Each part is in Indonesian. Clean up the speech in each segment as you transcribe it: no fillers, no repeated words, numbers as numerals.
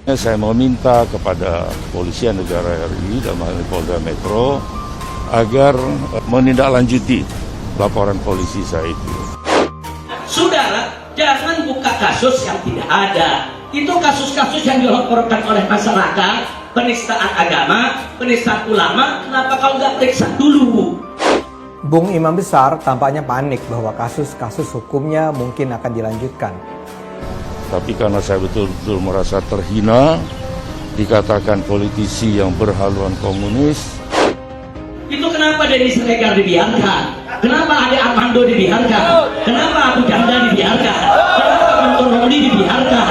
Saya meminta kepada Kepolisian Negara RI dan Polda Metro agar menindaklanjuti laporan polisi saya itu. Saudara, jangan buka kasus yang tidak ada. Itu kasus-kasus yang dilaporkan oleh masyarakat, penistaan agama, penistaan ulama, kenapa kau nggak periksa dulu? Bung Imam Besar tampaknya panik bahwa kasus-kasus hukumnya mungkin akan dilanjutkan. Tapi karena saya betul-betul merasa terhina, dikatakan politisi yang berhaluan komunis. Itu kenapa Denny Siregar dibiarkan? Kenapa Ade Armando dibiarkan? Kenapa Abu Janda dibiarkan? Kenapa Guntur Romli dibiarkan?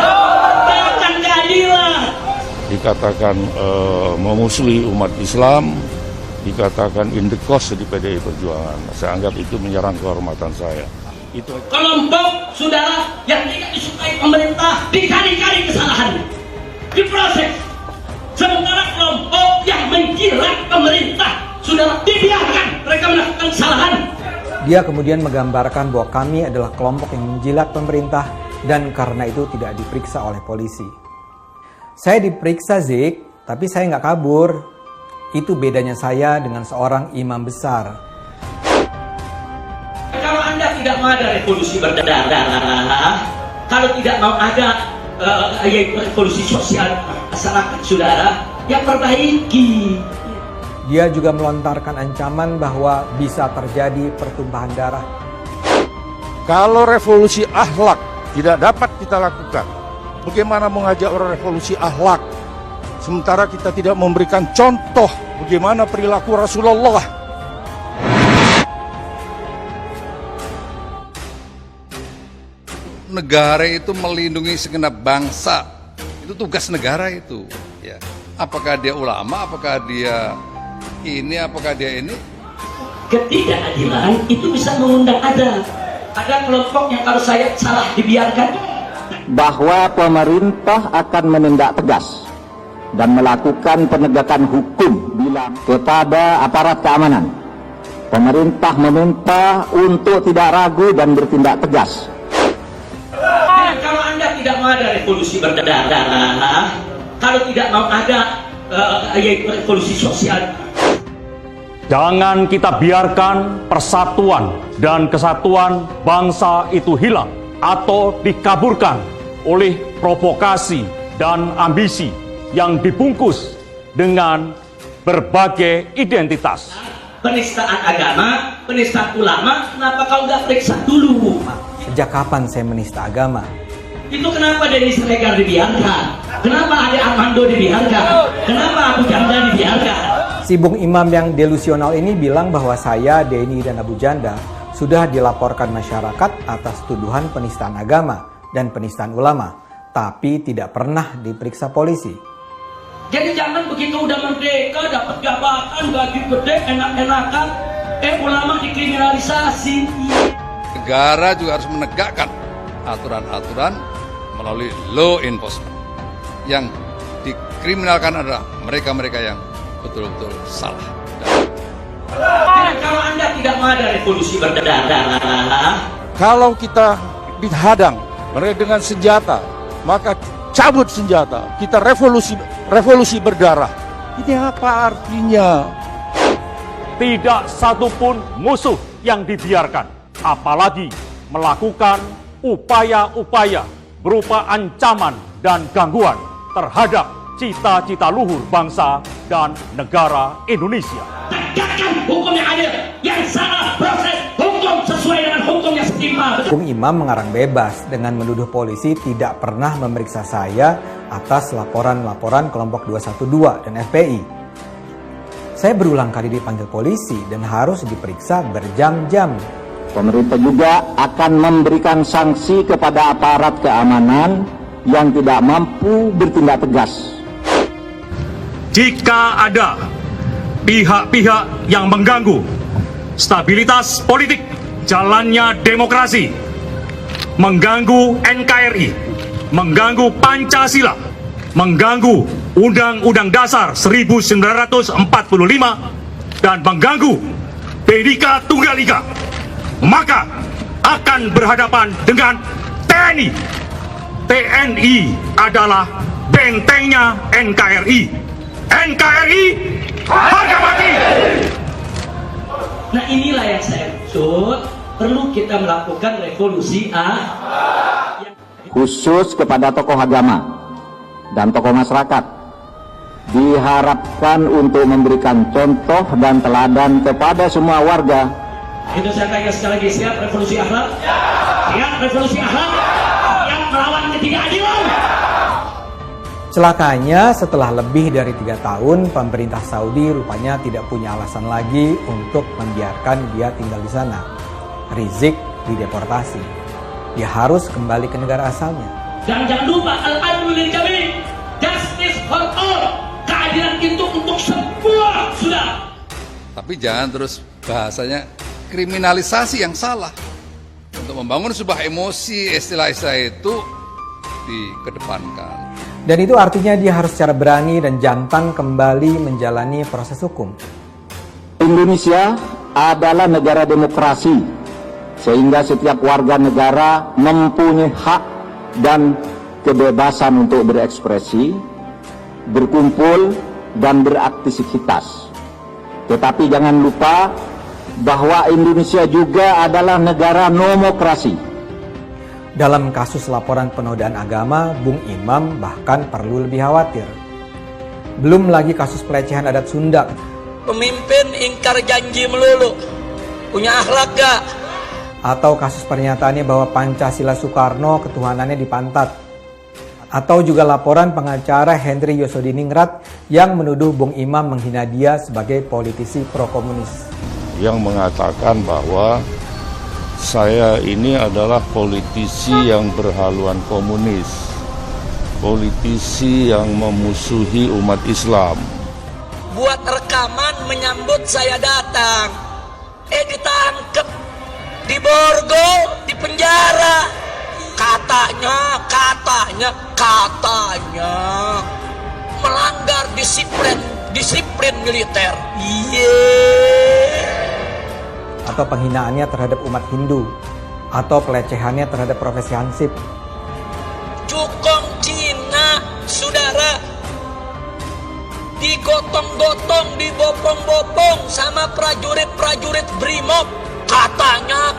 Bahkan keadilan. Dikatakan memusuhi umat Islam, dikatakan indekos di PDI Perjuangan. Saya anggap itu menyerang kehormatan saya. Itu Kelompok saudara yang tidak disukai pemerintah dikali-kali kesalahan diproses, sementara kelompok yang menjilat pemerintah saudara dibiarkan mereka melakukan kesalahan. Dia kemudian menggambarkan bahwa kami adalah kelompok yang menjilat pemerintah dan karena itu tidak diperiksa oleh polisi. Saya diperiksa, Zik, tapi saya nggak kabur. Itu bedanya saya dengan seorang imam besar. Kalau Anda tidak mau ada revolusi berdarah, kalau tidak mau ada revolusi sosial masyarakat saudara, ya perbaiki. Dia juga melontarkan ancaman bahwa bisa terjadi pertumpahan darah. kalau revolusi akhlak tidak dapat kita lakukan, bagaimana mengajak orang revolusi akhlak sementara kita tidak memberikan contoh bagaimana perilaku Rasulullah? Negara itu melindungi segenap bangsa, itu tugas negara itu. Ya. Apakah dia ulama, apakah dia ini, apakah dia ini? Ketidakadilan itu bisa mengundang ada kelompok yang kalau saya salah dibiarkan. Bahwa pemerintah akan menindak tegas dan melakukan penegakan hukum bila kepada aparat keamanan. Pemerintah meminta untuk tidak ragu dan bertindak tegas. Kalau Anda tidak mau ada revolusi berdarah, kalau tidak mau ada revolusi sosial, jangan kita biarkan persatuan dan kesatuan bangsa itu hilang atau dikaburkan oleh provokasi dan ambisi yang dibungkus dengan berbagai identitas. penistaan agama, penistaan ulama, kenapa kau nggak periksa dulu? Sejak kapan saya menista agama? Itu kenapa Denny Siregar dibiarkan? Kenapa Ade Armando dibiarkan? Kenapa Abu Janda dibiarkan? Si Bung Imam yang delusional ini bilang bahwa saya, Denny, dan Abu Janda sudah dilaporkan masyarakat atas tuduhan penistaan agama dan penistaan ulama, tapi tidak pernah diperiksa polisi. Jadi jangan begitu udah merdeka, dapat jabatan, gaji gede, enak-enakan, ulama dikriminalisasi. Negara juga harus menegakkan aturan-aturan melalui law enforcement. Yang dikriminalkan adalah mereka-mereka yang betul-betul salah. Kalau Anda tidak mau ada revolusi berdarah, Kalau kita dihadang mereka dengan senjata, maka cabut senjata. Kita revolusi berdarah. Ini apa artinya? Tidak satupun musuh yang dibiarkan, apalagi melakukan upaya-upaya berupa ancaman dan gangguan terhadap cita-cita luhur bangsa dan negara Indonesia. tegakkan hukum yang adil, yang salah proses hukum sesuai dengan hukum yang setimpal. Bung Imam mengarang bebas dengan menuduh polisi tidak pernah memeriksa saya atas laporan-laporan kelompok 212 dan FPI. Saya berulang kali dipanggil polisi dan harus diperiksa berjam-jam. Pemerintah juga akan memberikan sanksi kepada aparat keamanan yang tidak mampu bertindak tegas. Jika ada pihak-pihak yang mengganggu stabilitas politik, jalannya demokrasi, mengganggu NKRI, mengganggu Pancasila, mengganggu Undang-Undang Dasar 1945, dan mengganggu Bhinneka Tunggal Ika, maka akan berhadapan dengan TNI TNI adalah bentengnya NKRI. NKRI harga mati. Nah inilah yang saya maksud, perlu kita melakukan revolusi Khusus kepada tokoh agama dan tokoh masyarakat, diharapkan untuk memberikan contoh dan teladan kepada semua warga. Itu saya tanya sekali lagi, siap revolusi akhlak? Siap revolusi akhlak? Siap melawan ketidakadilan? Celakanya setelah lebih dari 3 tahun, pemerintah Saudi rupanya tidak punya alasan lagi untuk membiarkan dia tinggal di sana. Rizik dideportasi. Dia harus kembali ke negara asalnya. Dan jangan lupa al-adlu lil jami', justice for all. Keadilan itu untuk semua, sudah. Tapi jangan terus bahasanya kriminalisasi yang salah. Untuk membangun sebuah emosi, istilah-istilah itu dikedepankan. Dan itu artinya dia harus secara berani dan jantan kembali menjalani proses hukum. Indonesia adalah negara demokrasi, sehingga setiap warga negara mempunyai hak dan kebebasan untuk berekspresi, berkumpul, dan beraktivitas. Tetapi jangan lupa bahwa Indonesia juga adalah negara nomokrasi. Dalam kasus laporan penodaan agama, Bung Imam bahkan perlu lebih khawatir. Belum lagi kasus pelecehan adat Sunda. Pemimpin ingkar janji melulu, punya akhlak gak? Atau kasus pernyataannya bahwa Pancasila Soekarno ketuhanannya dipantat. Atau juga laporan pengacara Henry Yosodiningrat yang menuduh Bung Imam menghina dia sebagai politisi pro-komunis. Yang mengatakan bahwa saya ini adalah politisi yang berhaluan komunis, politisi yang memusuhi umat Islam. Buat rekaman menyambut saya datang, ditangkep, diborgol, dipenjara. Katanya melanggar disiplin militer. Atau penghinaannya terhadap umat Hindu, atau pelecehannya terhadap profesi Hansip. Cukong Cina, saudara, digotong-gotong, dibopong-bopong sama prajurit-prajurit Brimob. Katanya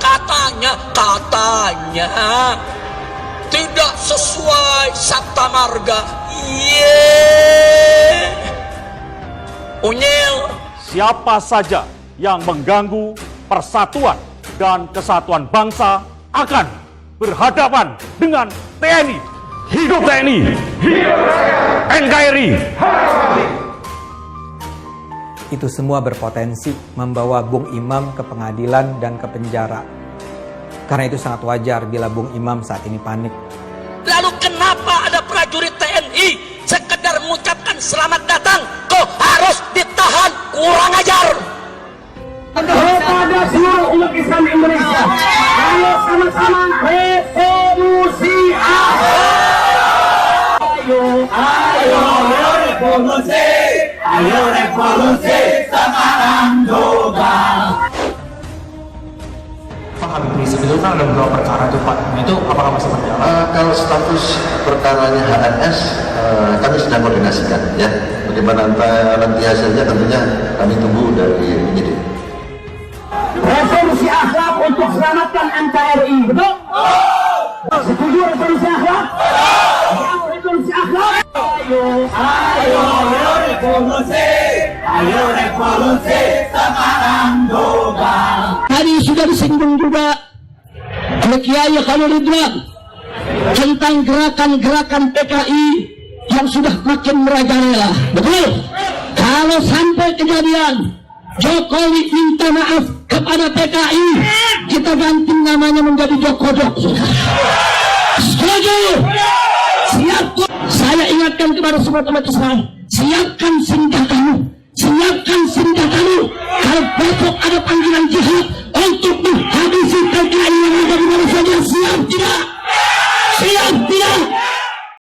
tidak sesuai Sabta Marga. Unyil. Siapa saja yang mengganggu persatuan dan kesatuan bangsa akan berhadapan dengan TNI. Hidup TNI! Hidup NKRI! Itu semua berpotensi membawa Bung Imam ke pengadilan dan ke penjara. Karena itu sangat wajar bila Bung Imam saat ini panik. Lalu kenapa ada prajurit TNI sekedar mengucapkan selamat datang kok harus ditahan? Kurang ajar! Kepada seluruh umat Islam Indonesia, ayo sama-sama revolusi akhlak. Ayo revolusi sekarang juga. Pak Habib Rizik itu kan ada beberapa perkara tuh Pak, itu apakah masih berjalan? Kalau status perkaranya HNS, kami sedang koordinasikan ya. Bagaimana nanti hasilnya tentunya kami tunggu dari penyidik. Revolusi akhlak untuk selamatkan NKRI, betul? Setuju revolusi akhlak? Yang revolusi akhlak? Ayo revolusi sekarang juga. Tadi sudah disinggung juga oleh Kiai Khalil Ridwan tentang gerakan-gerakan PKI yang sudah makin merajalela. Betul? Kalau sampai kejadian Jokowi minta maaf kepada PKI, kita ganti namanya menjadi Jokodok. Setuju? Siap. Saya ingatkan kepada semua umat Islam, siapkan senjatamu, siapkan senjatamu. Kalau besok ada panggilan jihad untuk menghabisi PKI yang ada di mana saja, siap tidak? Siap tidak?